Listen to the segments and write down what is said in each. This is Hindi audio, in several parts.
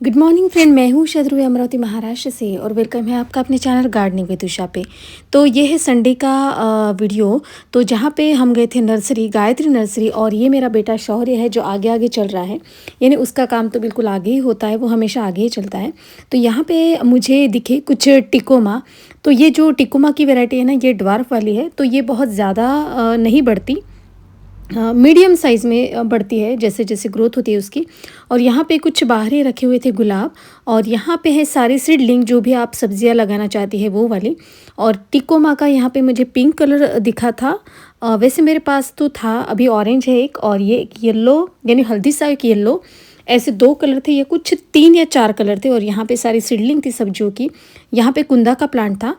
गुड मॉर्निंग फ्रेंड, मैं हूँ शत्रुघ्न अमरावती महाराष्ट्र से और वेलकम है आपका अपने चैनल गार्डनिंग विद उषा पे। तो ये है संडे का वीडियो। तो जहाँ पे हम गए थे नर्सरी, गायत्री नर्सरी, और ये मेरा बेटा शौर्य है जो आगे आगे चल रहा है। यानी उसका काम तो बिल्कुल आगे ही होता है, वो हमेशा आगे ही चलता है। तो यहाँ पे मुझे दिखे कुछ टिकोमा। तो ये जो टिकोमा की वैरायटी है ना, ये ड्वार्फ वाली है। तो ये बहुत ज़्यादा नहीं बढ़ती, मीडियम साइज़ में बढ़ती है जैसे जैसे ग्रोथ होती है उसकी। और यहाँ पे कुछ बाहरी रखे हुए थे गुलाब, और यहाँ पे है सारी सीडलिंग जो भी आप सब्जियाँ लगाना चाहती है वो वाली। और टिकोमा का यहाँ पे मुझे पिंक कलर दिखा था। वैसे मेरे पास तो था, अभी ऑरेंज है एक, और ये एक येलो यानी हल्दी सा एक येलो, ऐसे दो कलर थे। ये कुछ 3 या 4 कलर थे। और यहाँ पे सारी सीडलिंग थी सब्जियों की। यहाँ पे कुंदा का प्लांट था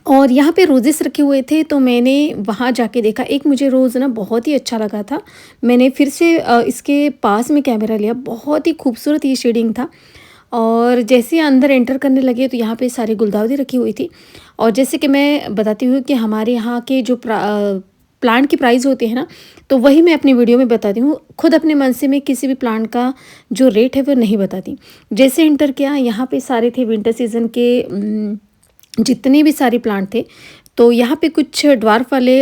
और यहाँ पे रोजेस रखे हुए थे। तो मैंने वहाँ जाके देखा, एक मुझे रोज़ ना बहुत ही अच्छा लगा था। मैंने फिर से इसके पास में कैमरा लिया, बहुत ही खूबसूरत ये शेडिंग था। और जैसे ही अंदर एंटर करने लगे तो यहाँ पे सारी गुलदाउदी रखी हुई थी। और जैसे कि मैं बताती हूँ कि हमारे यहाँ के जो प्लांट की प्राइस होती है ना, तो वही मैं अपनी वीडियो में बताती हूँ। खुद अपने मन से मैं किसी भी प्लांट का जो रेट है वो नहीं बताती। जैसे एंटर किया, यहाँ पे सारे थे विंटर सीजन के जितने भी सारे प्लांट थे। तो यहाँ पे कुछ ड्वार्फ वाले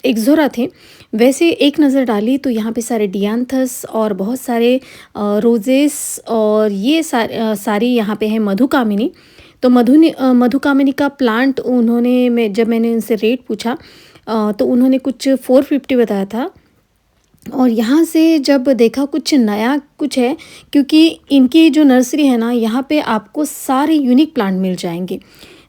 एक्सोरा थे। वैसे एक नज़र डाली तो यहाँ पे सारे डियांथस और बहुत सारे रोजेस, और ये सारी यहाँ पे है मधुकामिनी। तो मधुकामिनी का प्लांट उन्होंने, जब मैंने उनसे रेट पूछा तो उन्होंने कुछ 450 बताया था। और यहाँ से जब देखा कुछ नया कुछ है, क्योंकि इनकी जो नर्सरी है ना, यहाँ पे आपको सारे यूनिक प्लांट मिल जाएंगे।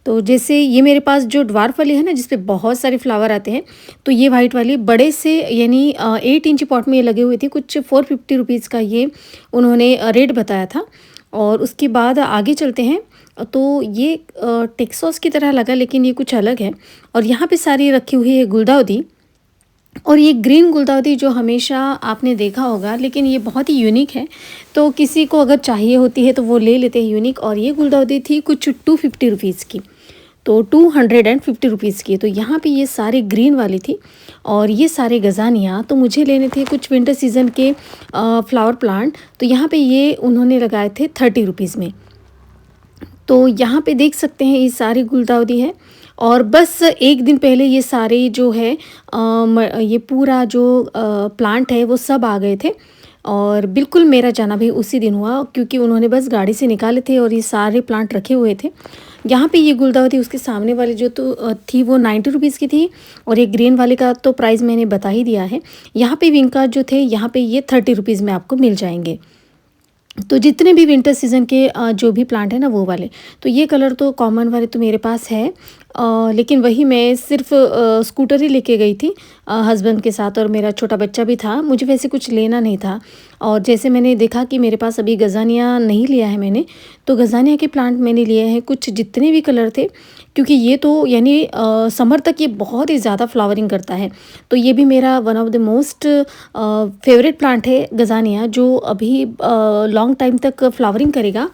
तो जैसे ये मेरे पास जो ड्वार्फ वाली है ना, जिसपे बहुत सारे फ्लावर आते हैं, तो ये वाइट वाली बड़े से यानी 8 इंच पॉट में ये लगे हुए थे। कुछ 450 रुपीज़ का ये उन्होंने रेट बताया था। और उसके बाद आगे चलते हैं। तो ये टेक्सास की तरह लगा, लेकिन ये कुछ अलग है। और यहाँ पे सारी रखी हुई है गुलदाउदी। और ये ग्रीन गुलदाउदी जो हमेशा आपने देखा होगा, लेकिन ये बहुत ही यूनिक है। तो किसी को अगर चाहिए होती है तो वो ले लेते हैं यूनिक। और ये गुलदाउदी थी कुछ 250 रुपीज़ की, तो 250 रुपीज़ की। तो यहाँ पे ये सारे ग्रीन वाली थी। और ये सारे गजानिया तो मुझे लेने थे कुछ विंटर सीजन के फ्लावर प्लांट। तो यहाँ पे ये उन्होंने लगाए थे 30 रुपीज़ में। तो यहाँ पे देख सकते हैं ये सारी गुलदाउदी है। और बस एक दिन पहले ये सारे जो है ये पूरा जो प्लांट है वो सब आ गए थे। और बिल्कुल मेरा जाना भी उसी दिन हुआ, क्योंकि उन्होंने बस गाड़ी से निकाले थे और ये सारे प्लांट रखे हुए थे। यहाँ पे ये गुलदाउदी उसके सामने वाली जो तो थी वो 90 रुपीज़ की थी। और ये ग्रीन वाले का तो प्राइस मैंने बता ही दिया है। यहाँ पे विंका जो थे, यहाँ पे ये 30 रुपीज़ में आपको मिल जाएंगे। तो जितने भी विंटर सीजन के जो भी प्लांट है ना वो वाले। तो ये कलर तो कॉमन वाले तो मेरे पास है, लेकिन वही मैं सिर्फ स्कूटर ही लेके गई थी हस्बैंड के साथ, और मेरा छोटा बच्चा भी था। मुझे वैसे कुछ लेना नहीं था। और जैसे मैंने देखा कि मेरे पास अभी गजानिया नहीं लिया है मैंने, तो गजानिया के प्लांट मैंने लिए हैं कुछ जितने भी कलर थे, क्योंकि ये तो यानी समर तक ये बहुत ही ज़्यादा फ्लावरिंग करता है। तो ये भी मेरा one of the most favourite plant है गजानिया, जो अभी लॉन्ग टाइम तक फ्लावरिंग करेगा।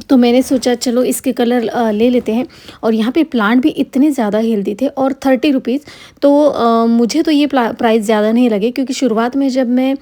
तो मैंने सोचा चलो इसके कलर ले लेते हैं। और यहाँ पे प्लांट भी इतने ज़्यादा हेल्दी थे, और 30 रुपीज़। तो मुझे तो ये प्राइस ज़्यादा नहीं लगे, क्योंकि शुरुआत में जब मैं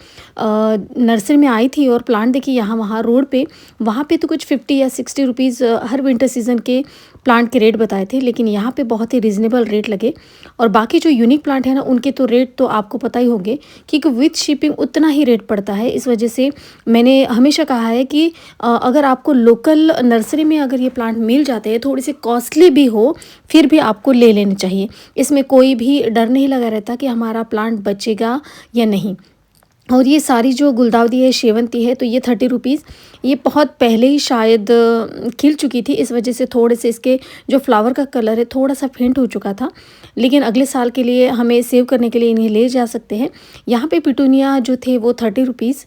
नर्सरी में आई थी और प्लांट देखी यहाँ वहाँ रोड पे, वहाँ पे तो कुछ 50 या 60 रुपीज़ हर विंटर सीजन के प्लांट के रेट बताए थे। लेकिन यहाँ पे बहुत ही रिजनेबल रेट लगे। और बाकी जो यूनिक प्लांट है ना, उनके तो रेट तो आपको पता ही होंगे, क्योंकि विथ शिपिंग उतना ही रेट पड़ता है। इस वजह से मैंने हमेशा कहा है कि अगर आपको लोकल नर्सरी में अगर ये प्लांट मिल जाते हैं, थोड़ी सी कॉस्टली भी हो, फिर भी आपको ले लेने चाहिए। इसमें कोई भी डर नहीं लगा रहता कि हमारा प्लांट बचेगा या नहीं। और ये सारी जो गुलदाउदी है, शेवंती है, तो ये 30 रुपीज़। ये बहुत पहले ही शायद खिल चुकी थी, इस वजह से थोड़े से इसके जो फ्लावर का कलर है थोड़ा सा फेंट हो चुका था। लेकिन अगले साल के लिए हमें सेव करने के लिए इन्हें ले जा सकते हैं। यहाँ पे पिटूनिया जो थे वो 30 रुपीज़।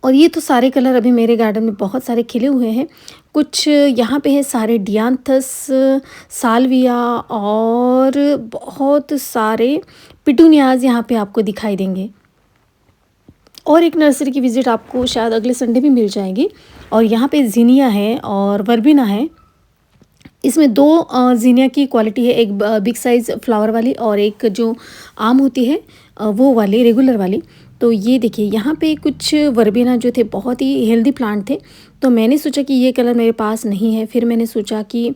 और ये तो सारे कलर अभी मेरे गार्डन में बहुत सारे खिले हुए हैं। कुछ यहाँ पे है सारे डियांथस, साल्विया, और बहुत सारे पिटूनियाज यहाँ पे आपको दिखाई देंगे। और एक नर्सरी की विज़िट आपको शायद अगले संडे भी मिल जाएगी। और यहाँ पे जीनिया है और वर्बिना है। इसमें दो जीनिया की क्वालिटी है, एक बिग साइज़ फ्लावर वाली और एक जो आम होती है वो वाली रेगुलर वाली। तो ये देखिए यहाँ पे कुछ वर्बेना जो थे बहुत ही हेल्दी प्लांट थे, तो मैंने सोचा कि ये कलर मेरे पास नहीं है। फिर मैंने सोचा कि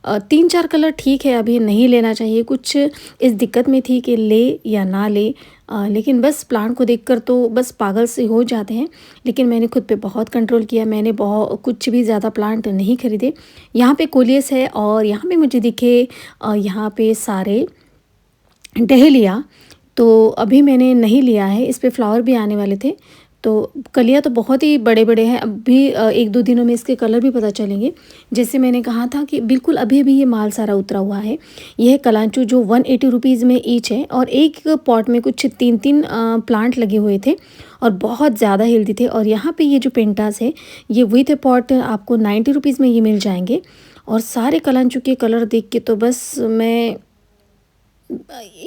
3-4 कलर ठीक है, अभी नहीं लेना चाहिए। कुछ इस दिक्कत में थी कि ले या ना ले, लेकिन बस प्लांट को देखकर तो बस पागल से हो जाते हैं। लेकिन मैंने खुद पे बहुत कंट्रोल किया, मैंने कुछ भी ज़्यादा प्लांट नहीं खरीदे। यहाँ पे कोलियस है और यहाँ पे मुझे दिखे यहाँ पे सारे डहेलिया, तो अभी मैंने नहीं लिया है, इस पे फ्लावर भी आने वाले थे। तो कलियाँ तो बहुत ही बड़े-बड़े हैं, अभी 1-2 दिनों में इसके कलर भी पता चलेंगे। जैसे मैंने कहा था कि बिल्कुल अभी-अभी ये माल सारा उतरा हुआ है। ये है कलांचू जो 180 रुपीज़ में ईच है और एक पॉट में कुछ 3-3 प्लांट लगे हुए थे और बहुत ज़्यादा हेल्दी थे। और यहाँ पे ये जो पेंटास है, ये विथ पॉट आपको 90 रुपीज़ में ये मिल जाएंगे। और सारे कलांचू के कलर देख के तो बस मैं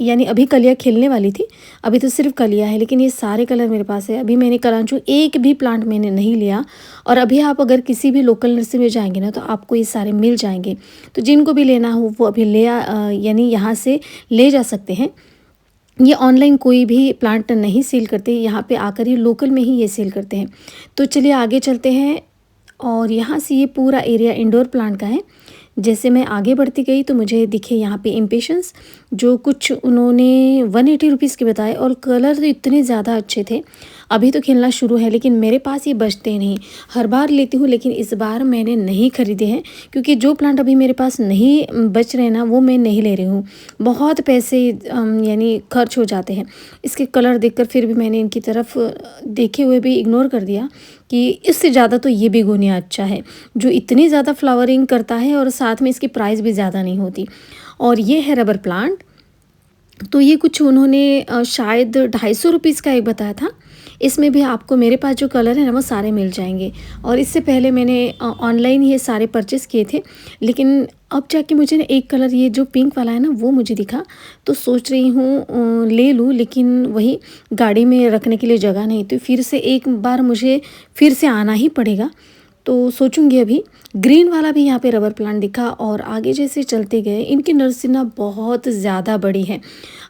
यानी अभी कलियाँ खिलने वाली थी, अभी तो सिर्फ कलियाँ है, लेकिन ये सारे कलर मेरे पास है। अभी मैंने कलांचू एक भी प्लांट मैंने नहीं लिया। और अभी आप अगर किसी भी लोकल नर्सरी में जाएंगे ना, तो आपको ये सारे मिल जाएंगे। तो जिनको भी लेना हो वो अभी यानी यहाँ से ले जा सकते हैं। ये ऑनलाइन कोई भी प्लांट नहीं सेल करते, यहाँ पे आकर ये लोकल में ही ये सेल करते हैं। तो चलिए आगे चलते हैं। और यहाँ से ये पूरा एरिया इंडोर प्लांट का है। जैसे मैं आगे बढ़ती गई तो मुझे दिखे यहाँ पे इम्पेशंस, जो कुछ उन्होंने 180 रुपीज़ के बताए और कलर तो इतने ज़्यादा अच्छे थे। अभी तो खिलना शुरू है, लेकिन मेरे पास ये बचते नहीं। हर बार लेती हूँ, लेकिन इस बार मैंने नहीं खरीदे हैं, क्योंकि जो प्लांट अभी मेरे पास नहीं बच रहे ना, वो मैं नहीं ले रही हूँ। बहुत पैसे यानी खर्च हो जाते हैं। इसके कलर देखकर फिर भी मैंने इनकी तरफ देखे हुए भी इग्नोर कर दिया कि इससे ज़्यादा तो ये बेगोनिया अच्छा है, जो इतनी ज़्यादा फ्लावरिंग करता है और साथ में इसकी प्राइस भी ज़्यादा नहीं होती। और ये है रबर प्लांट। तो ये कुछ उन्होंने शायद 250 रुपीज़ का एक बताया था। इसमें भी आपको मेरे पास जो कलर है ना, वो सारे मिल जाएंगे। और इससे पहले मैंने ऑनलाइन ये सारे परचेज़ किए थे, लेकिन अब जाके मुझे ना एक कलर ये जो पिंक वाला है ना, वो मुझे दिखा। तो सोच रही हूँ ले लूँ, लेकिन वही गाड़ी में रखने के लिए जगह नहीं, तो फिर से एक बार मुझे फिर से आना ही पड़ेगा। तो सोचूंगी अभी। ग्रीन वाला भी यहाँ पे रबर प्लांट दिखा। और आगे जैसे चलते गए, इनकी नर्सरी ना बहुत ज़्यादा बड़ी है।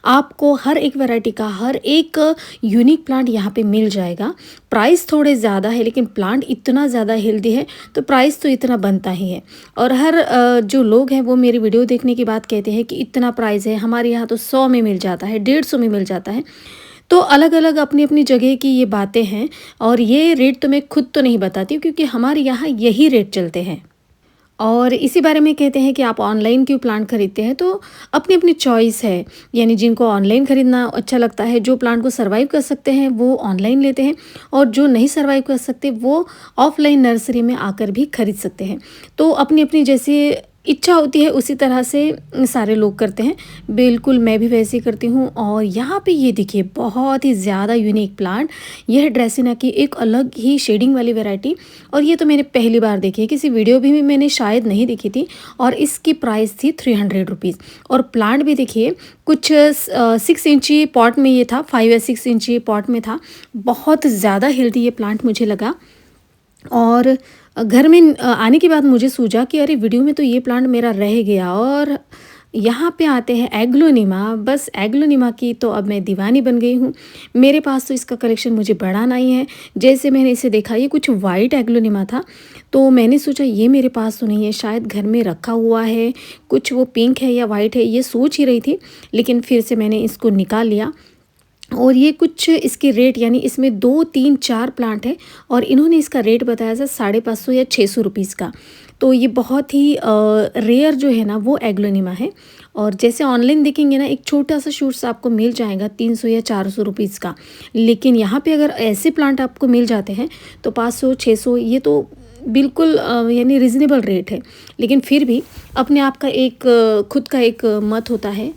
आपको हर एक वैरायटी का हर एक यूनिक प्लांट यहाँ पे मिल जाएगा। प्राइस थोड़े ज़्यादा है, लेकिन प्लांट इतना ज़्यादा हेल्दी है तो प्राइस तो इतना बनता ही है। और हर जो लोग हैं वो मेरी वीडियो देखने के बाद कहते हैं कि इतना प्राइस है, हमारे यहाँ तो 100 में मिल जाता है, 150 में मिल जाता है। तो अलग अलग अपनी अपनी जगह की ये बातें हैं। और ये रेट तो मैं खुद तो नहीं बताती हूँ, क्योंकि हमारे यहाँ यही रेट चलते हैं। और इसी बारे में कहते हैं कि आप ऑनलाइन क्यों प्लांट खरीदते हैं, तो अपनी अपनी चॉइस है। यानी जिनको ऑनलाइन खरीदना अच्छा लगता है, जो प्लांट को सर्वाइव कर सकते हैं वो ऑनलाइन लेते हैं, और जो नहीं सर्वाइव कर सकते वो ऑफलाइन नर्सरी में आकर भी खरीद सकते हैं। तो अपनी अपनी जैसे इच्छा होती है उसी तरह से सारे लोग करते हैं। बिल्कुल मैं भी वैसे ही करती हूँ। और यहाँ पे ये देखिए बहुत ही ज़्यादा यूनिक प्लांट, यह है ड्रेसिना की एक अलग ही शेडिंग वाली वैरायटी। और ये तो मैंने पहली बार देखी है, किसी वीडियो भी मैंने शायद नहीं देखी थी। और इसकी प्राइस थी 300 रुपीज़। और प्लांट भी देखिए कुछ 6 इंची पॉट में ये था, 5 या 6 इंची पॉट में था। बहुत ज़्यादा हेल्दी ये प्लांट मुझे लगा। और घर में आने के बाद मुझे सूझा कि अरे वीडियो में तो ये प्लांट मेरा रह गया। और यहाँ पे आते हैं एग्लोनिमा। बस एग्लोनिमा की तो अब मैं दीवानी बन गई हूँ। मेरे पास तो इसका कलेक्शन मुझे बढ़ाना ही है। जैसे मैंने इसे देखा, ये कुछ वाइट एग्लोनिमा था, तो मैंने सोचा ये मेरे पास तो नहीं है, शायद घर में रखा हुआ है। कुछ वो पिंक है या वाइट है, ये सोच ही रही थी, लेकिन फिर से मैंने इसको निकाल लिया। और ये कुछ इसके रेट, यानी इसमें 2, 3, 4 प्लांट है और इन्होंने इसका रेट बताया था 550 या 600 रुपीज़ का। तो ये बहुत ही रेयर जो है ना, वो एग्लोनिमा है। और जैसे ऑनलाइन देखेंगे ना, एक छोटा सा शूट्स आपको मिल जाएगा 300 या 400 रुपीज़ का। लेकिन यहाँ पे अगर ऐसे प्लांट आपको मिल जाते हैं तो 500, 600, ये तो बिल्कुल यानी रिजनेबल रेट है। लेकिन फिर भी अपने आप का एक खुद का एक मत होता है।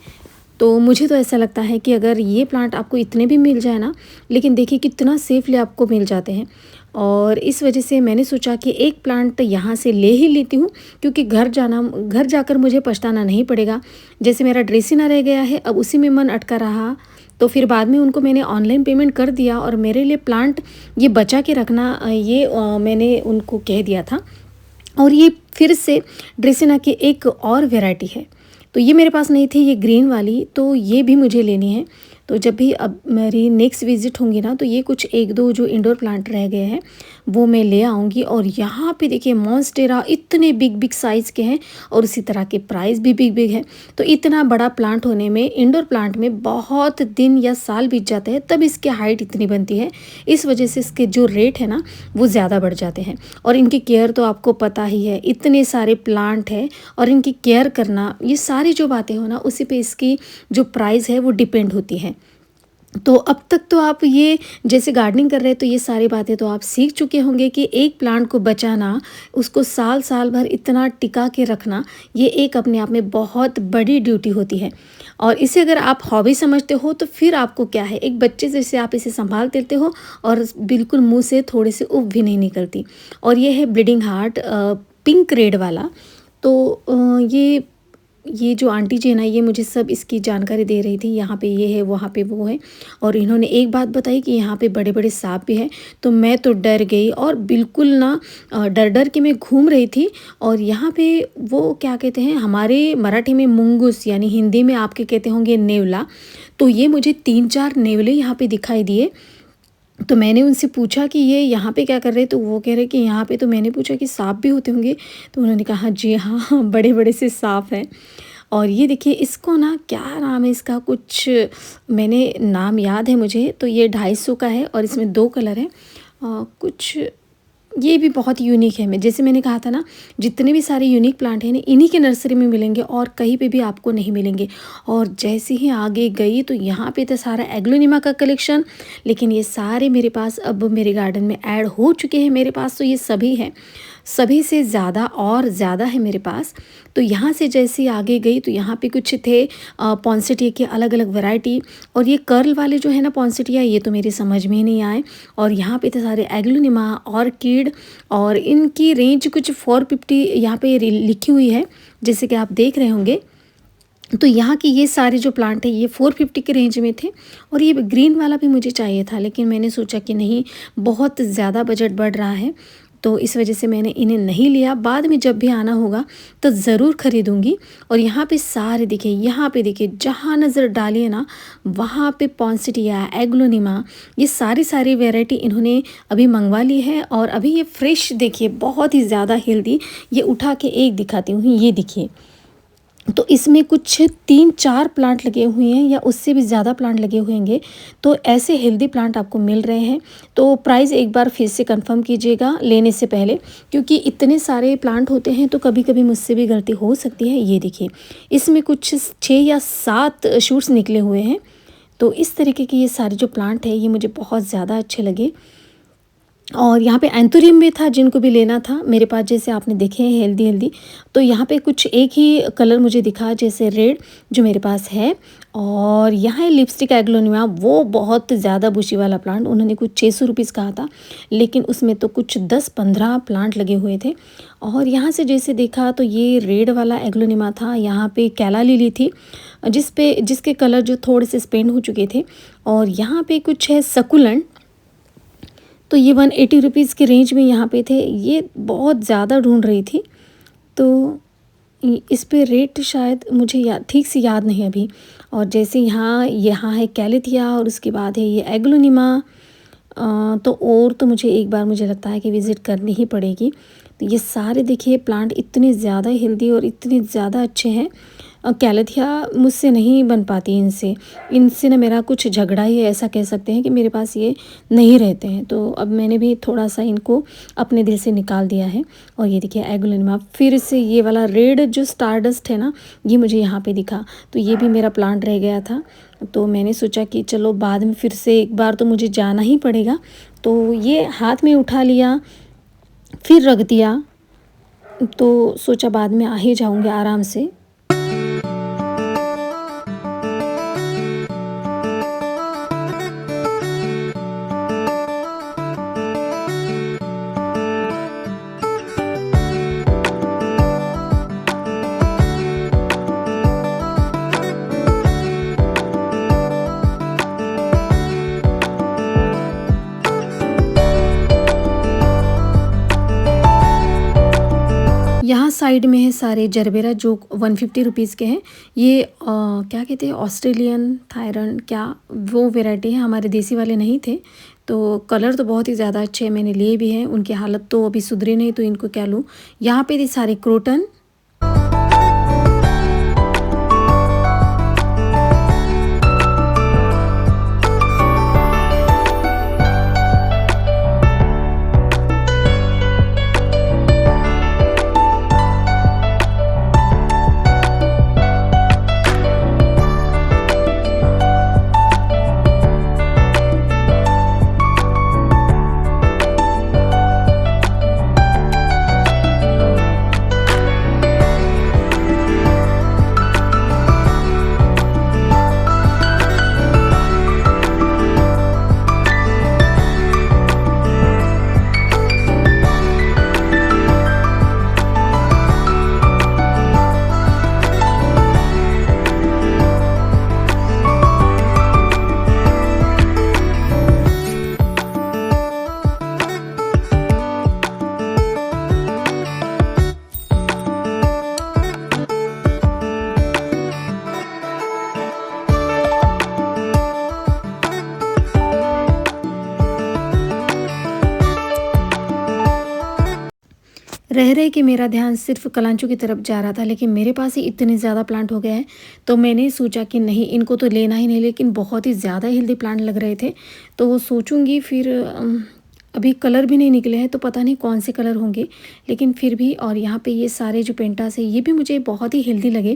तो मुझे तो ऐसा लगता है कि अगर ये प्लांट आपको इतने भी मिल जाए ना, लेकिन देखिए कितना सेफली आपको मिल जाते हैं। और इस वजह से मैंने सोचा कि एक प्लांट यहाँ से ले ही लेती हूँ, क्योंकि घर जाकर मुझे पछताना नहीं पड़ेगा। जैसे मेरा ड्रेसिना रह गया है, अब उसी में मन अटका रहा, तो फिर बाद में उनको मैंने ऑनलाइन पेमेंट कर दिया। और मेरे लिए प्लांट ये बचा के रखना, ये मैंने उनको कह दिया था। और ये फिर से ड्रेसिना की एक और वेराइटी है, तो ये मेरे पास नहीं थी, ये ग्रीन वाली, तो ये भी मुझे लेनी है। तो जब भी अब मेरी नेक्स्ट विज़िट होंगी ना, तो ये कुछ 1-2 जो इंडोर प्लांट रह गए हैं वो मैं ले आऊँगी। और यहाँ पे देखिए मॉन्स्टेरा इतने बिग बिग साइज़ के हैं और उसी तरह के प्राइस भी बिग बिग है। तो इतना बड़ा प्लांट होने में, इंडोर प्लांट में बहुत दिन या साल बीत जाते हैं, तब इसकी हाइट इतनी बनती है। इस वजह से इसके जो रेट है ना वो ज़्यादा बढ़ जाते हैं। और इनकी केयर तो आपको पता ही है, इतने सारे प्लांट हैं और इनकी केयर करना, ये सारी जो बातें हो ना उसी पे इसकी जो प्राइस है वो डिपेंड होती है। तो अब तक तो आप ये जैसे गार्डनिंग कर रहे हैं तो ये सारी बातें तो आप सीख चुके होंगे कि एक प्लांट को बचाना, उसको साल साल भर इतना टिका के रखना, ये एक अपने आप में बहुत बड़ी ड्यूटी होती है। और इसे अगर आप हॉबी समझते हो तो फिर आपको क्या है, एक बच्चे जैसे आप इसे संभाल देते हो और बिल्कुल मुंह से थोड़े से उफ भी नहीं निकलती। और ये है ब्लीडिंग हार्ट पिंक रेड वाला। तो ये जो आंटी जी है ना, ये मुझे सब इसकी जानकारी दे रही थी, यहाँ पे ये है, वहाँ पे वो है। और इन्होंने एक बात बताई कि यहाँ पे बड़े बड़े सांप भी हैं। तो मैं तो डर गई और बिल्कुल ना डर डर के मैं घूम रही थी। और यहाँ पे वो क्या कहते हैं, हमारे मराठी में मुंगूस, यानी हिंदी में आपके कहते होंगे नेवला। तो ये मुझे 3-4 नेवले यहाँ पे दिखाई दिए। तो मैंने उनसे पूछा कि ये यहाँ पे क्या कर रहे हैं, तो वो कह रहे कि यहाँ पे, तो मैंने पूछा कि सांप भी होते होंगे, तो उन्होंने कहा जी हाँ, बड़े बड़े से सांप हैं। और ये देखिए इसको ना, क्या नाम है इसका, कुछ मैंने नाम याद है मुझे, तो ये 250 का है और इसमें 2 कलर हैं। कुछ ये भी बहुत यूनिक है। मैं जैसे मैंने कहा था ना, जितने भी सारे यूनिक प्लांट हैं ना, इन्हीं के नर्सरी में मिलेंगे और कहीं पे भी आपको नहीं मिलेंगे। और जैसे ही आगे गई तो यहाँ पे था सारा एग्लोनिमा का कलेक्शन, लेकिन ये सारे मेरे पास अब मेरे गार्डन में ऐड हो चुके हैं। मेरे पास तो ये सभी हैं, सभी से ज़्यादा और ज़्यादा है मेरे पास। तो यहाँ से जैसे आगे गई तो यहाँ पे कुछ थे पॉन्सिटिया के अलग अलग वैरायटी। और ये कर्ल वाले जो है ना पॉन्सिटिया, ये तो मेरी समझ में ही नहीं आए। और यहाँ पे थे सारे एग्लोनिमा, ऑर्किड, और इनकी रेंज कुछ 450 यहाँ पे लिखी हुई है, जैसे कि आप देख रहे होंगे। तो यहाँ की ये सारे जो प्लांट है ये 450 के रेंज में थे। और ये ग्रीन वाला भी मुझे चाहिए था, लेकिन मैंने सोचा कि नहीं, बहुत ज़्यादा बजट बढ़ रहा है, तो इस वजह से मैंने इन्हें नहीं लिया। बाद में जब भी आना होगा तो ज़रूर ख़रीदूँगी। और यहाँ पे सारे देखिए, यहाँ पे देखिए, जहाँ नज़र डालिए ना वहाँ पे पॉन्सिटिया, एग्लोनिमा, ये सारी वैरायटी इन्होंने अभी मंगवा ली है। और अभी ये फ्रेश देखिए, बहुत ही ज़्यादा हेल्दी। ये उठा के एक दिखाती हूँ, ये देखिए। तो इसमें कुछ 3-4 प्लांट लगे हुए हैं या उससे भी ज़्यादा प्लांट लगे हुए होंगे। तो ऐसे हेल्दी प्लांट आपको मिल रहे हैं। तो प्राइस एक बार फिर से कंफर्म कीजिएगा लेने से पहले, क्योंकि इतने सारे प्लांट होते हैं तो कभी कभी मुझसे भी गलती हो सकती है। ये देखिए, इसमें कुछ 6 या 7 शूट्स निकले हुए हैं। तो इस तरीके के ये सारे जो प्लांट है ये मुझे बहुत ज़्यादा अच्छे लगे। और यहाँ पे एंथोरियम भी था, जिनको भी लेना था मेरे पास, जैसे आपने देखे हैं हेल्दी। तो यहाँ पे कुछ एक ही कलर मुझे दिखा, जैसे रेड, जो मेरे पास है। और यहाँ है लिपस्टिक एग्लोनिमा, वो बहुत ज़्यादा बुशी वाला प्लांट, उन्होंने कुछ 600 रुपीज़ कहा था, लेकिन उसमें तो कुछ 10-15 प्लांट लगे हुए थे। और यहाँ से जैसे देखा तो ये रेड वाला एग्लोनिमा था। यहाँ पे कैला लिली थी, जिसके कलर जो थोड़े से स्पेंड हो चुके थे। और यहाँ पे कुछ है सकुलेंट, तो ये 180 रुपीज़ के रेंज में यहाँ पे थे। ये बहुत ज़्यादा ढूंढ रही थी, तो इस पे रेट शायद मुझे ठीक से याद नहीं अभी। और जैसे यहाँ है कैलेथिया, और उसके बाद है ये एग्लोनिमा। तो और तो मुझे लगता है कि विज़िट करनी ही पड़ेगी। तो ये सारे देखिए प्लांट इतने ज़्यादा हेल्दी और इतने ज़्यादा अच्छे हैं। कैलेथिया मुझसे नहीं बन पाती इनसे ना मेरा कुछ झगड़ा ही है, ऐसा कह सकते हैं कि मेरे पास ये नहीं रहते हैं। तो अब मैंने भी थोड़ा सा इनको अपने दिल से निकाल दिया है। और ये देखिए एग्लोनिमा, फिर से ये वाला रेड जो स्टारडस्ट है ना, ये मुझे यहाँ पे दिखा। तो ये भी मेरा प्लांट रह गया था, तो मैंने सोचा कि चलो बाद में फिर से एक बार तो मुझे जाना ही पड़ेगा। तो ये हाथ में उठा लिया, फिर रख दिया, तो सोचा बाद में आ ही जाऊँगी आराम से। यहाँ साइड में है सारे जरबेरा जो 150 रुपीज़ के हैं। ये क्या कहते हैं, ऑस्ट्रेलियन थायरन क्या वो वैरायटी है, हमारे देसी वाले नहीं थे। तो कलर तो बहुत ही ज़्यादा अच्छे हैं, मैंने लिए भी हैं। उनकी हालत तो अभी सुधरी नहीं तो इनको क्या लूँ। यहाँ पे थे सारे क्रोटन। रह रहे कि मेरा ध्यान सिर्फ कलांचू की तरफ जा रहा था, लेकिन मेरे पास ही इतने ज़्यादा प्लांट हो गए हैं तो मैंने सोचा कि नहीं, इनको तो लेना ही नहीं। लेकिन बहुत ही ज़्यादा हेल्दी प्लांट लग रहे थे तो वो सोचूंगी फिर। अभी कलर भी नहीं निकले हैं तो पता नहीं कौन से कलर होंगे, लेकिन फिर भी। और यहाँ पे ये सारे जो पेंटास है ये भी मुझे बहुत ही हेल्दी लगे,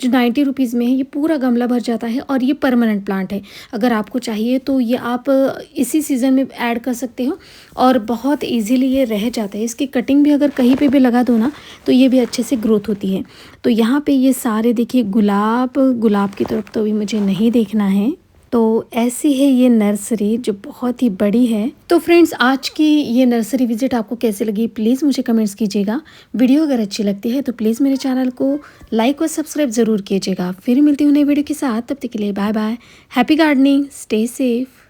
जो 90 रुपीज़ में है। ये पूरा गमला भर जाता है और ये परमानेंट प्लांट है। अगर आपको चाहिए तो ये आप इसी सीज़न में ऐड कर सकते हो और बहुत ईजीली ये रह जाता है। इसकी कटिंग भी अगर कहीं पे भी लगा दो ना तो ये भी अच्छे से ग्रोथ होती है। तो यहाँ पे ये सारे देखिए गुलाब की तरफ तो अभी मुझे नहीं देखना है। तो ऐसी है ये नर्सरी जो बहुत ही बड़ी है। तो फ्रेंड्स, आज की ये नर्सरी विजिट आपको कैसे लगी प्लीज़ मुझे कमेंट्स कीजिएगा। वीडियो अगर अच्छी लगती है तो प्लीज़ मेरे चैनल को लाइक और सब्सक्राइब ज़रूर कीजिएगा। फिर मिलती हूँ नई वीडियो के साथ, तब तक के लिए bye bye. Happy gardening, stay safe.